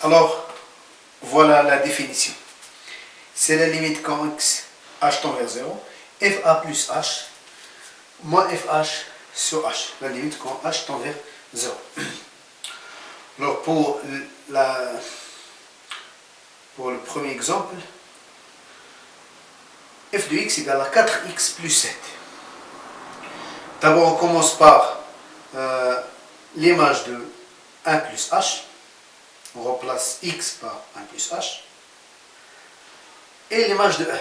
Alors, voilà la définition. C'est la limite quand x, h tend vers 0, fa plus h, moins fh sur h. La limite quand h tend vers 0. Alors, pour le premier exemple, f de x égale à 4x plus 7. D'abord, on commence par l'image de 1 plus h. On remplace x par 1 plus h. Et l'image de 1.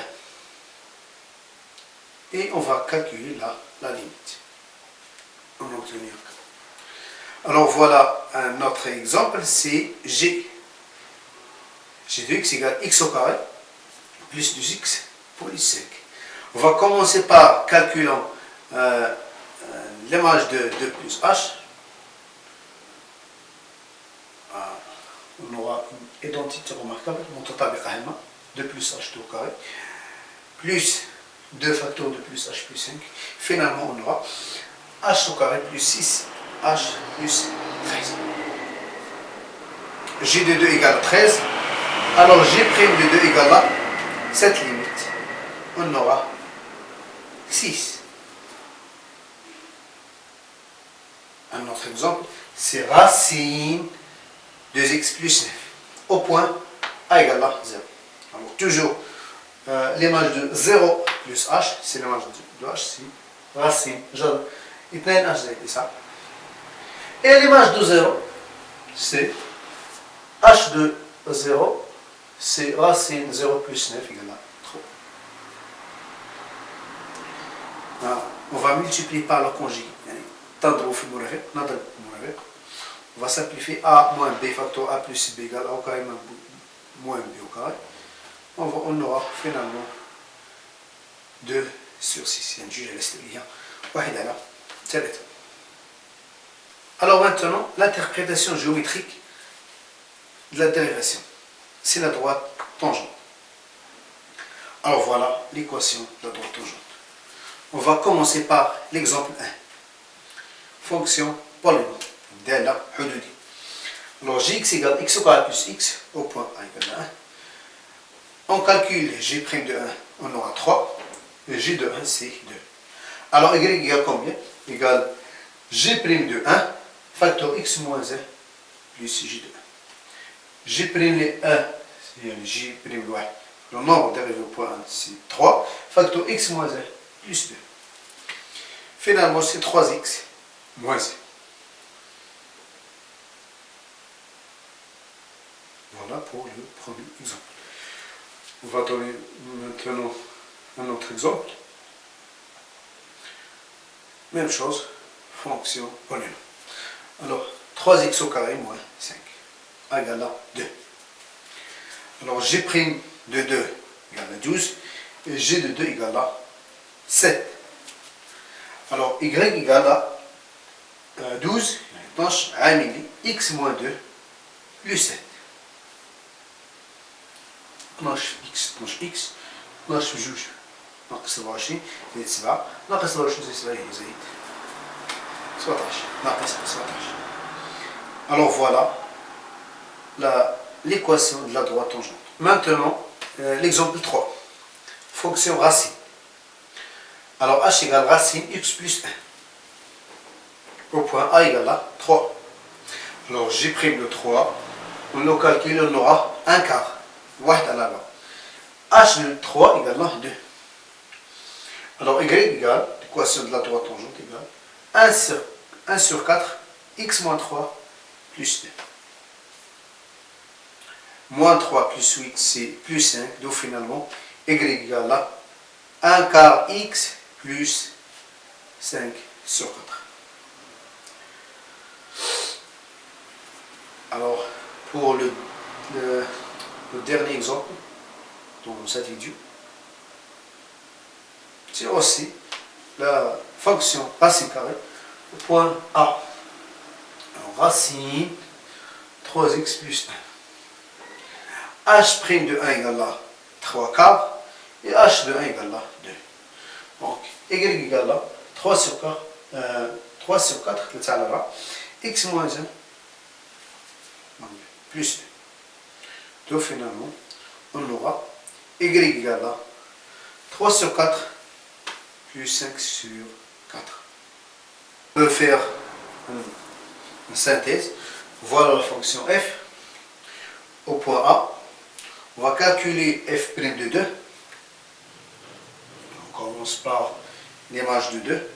Et on va calculer la limite. On va obtenir. Alors voilà un autre exemple, c'est g. G de x égale x au carré plus 2x plus 5. On va commencer par calculant l'image de 2 plus h. On aura une identité remarquable, mon total est 2 plus h tout au carré, plus 2 facteurs de plus h plus 5. Finalement, on aura h au carré plus 6, h plus 13. G de 2 égale 13. Alors, G' de 2 égale à cette limite. On aura 6. Un autre exemple, c'est racine 2x plus 9 au point a égale à 0. Alors, toujours l'image de 0 plus h, c'est l'image de h, c'est racine. Il plein h, c'est ça. Et l'image de 0, c'est h de 0, c'est racine 0 plus 9 égale à 3. On va multiplier par le conjugué. On va simplifier a moins b facteur a plus b égale a au carré moins b au carré. On aura finalement 2 sur 6. Alors maintenant, l'interprétation géométrique de la dérivation. C'est la droite tangente. Alors voilà l'équation de la droite tangente. On va commencer par l'exemple 1. Fonction polynôme. Alors gx égale x au carré plus x au point a égale à 1. On calcule g' de 1, on aura 3. Et g de 1, c'est 2. Alors y égale combien? Égale g' de 1, facteur x moins 1, plus g de 1. G' de 1, c'est j' de 1. Le nombre dérivé au point 1, c'est 3. Facteur x moins 1, plus 2. Finalement, c'est 3x moins 1. Voilà pour le premier exemple. On va donner maintenant un autre exemple. Même chose, fonction polynôme. Alors, 3x au carré moins 5 égale à 2. Alors, g' de 2 égale à 12 et g de 2 égale à 7. Alors, y égale à 12, x moins 2 plus 7. ناقص x ناقص بجوج ناقص 27 زائد 7 ناقص 27 زائد 7 هي زائد 17 ناقص 17. Alors voilà l'équation de la droite tangente. Maintenant, l'exemple 3. Fonction racine. Alors h égale racine x plus 1. Au point a égale à 3. Alors g' de 3, on le calcule, on aura 1 quart. H de 3 égale à 2. Alors y égale, l'équation de la droite tangente égale 1 sur 4, x moins 3 plus 2. Moins 3 plus 8, c'est plus 5. Donc finalement, y égale à 1 quart x plus 5 sur 4. Alors, pour le dernier exemple dans cette vidéo, c'est aussi la fonction racine carrée au point A. Alors, racine 3x plus 1. H' de 1 égale à 3 quarts et H de 1 égale à 2. Donc, y égale à 3 sur 4, 3 sur 4, x moins 1 plus 2. Donc finalement, on aura y égale à 3 sur 4 plus 5 sur 4. On peut faire une synthèse. Voilà la fonction f. Au point A, on va calculer f' de 2. On commence par l'image de 2.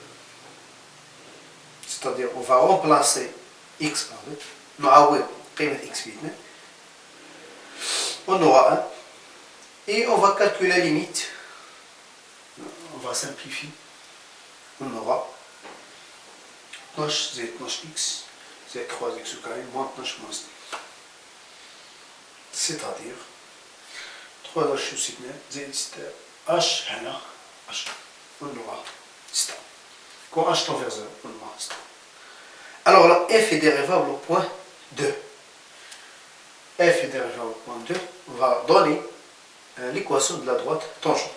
C'est-à-dire on va remplacer x par 2. نعوض قيمة x بيدنا. On aura 1. Et on va calculer la limite. On va simplifier. On aura 12 زائد 12x زائد 3x au carré moins 12 moins 2. C'est-à-dire 3 شو 6 زائد 6 h هنا h on aura 6. Quand h tend vers 0 on aura 6. Alors là f est dérivable au point 2. F est dérivable au point 2 va donner l'équation de la droite tangente.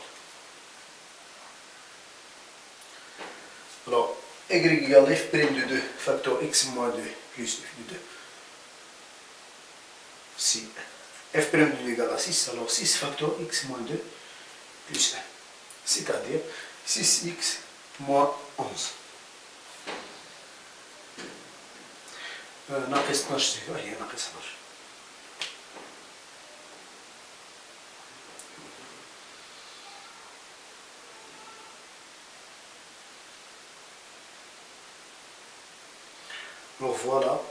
Alors, y égale f' de 2 facteur x moins 2 plus f de 2. Si f' de 2 égale à 6, alors 6 facteur x moins 2 plus 1. C'est-à-dire 6x moins 11. ناقص 12 هي ناقص 11. Alors voilà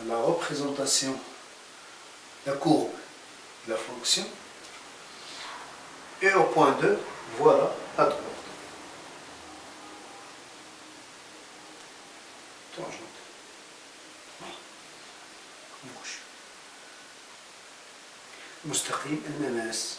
la représentation, la courbe de la fonction. Et au point 2, voilà à droite. Tangente. Voilà. مستقيم المماس.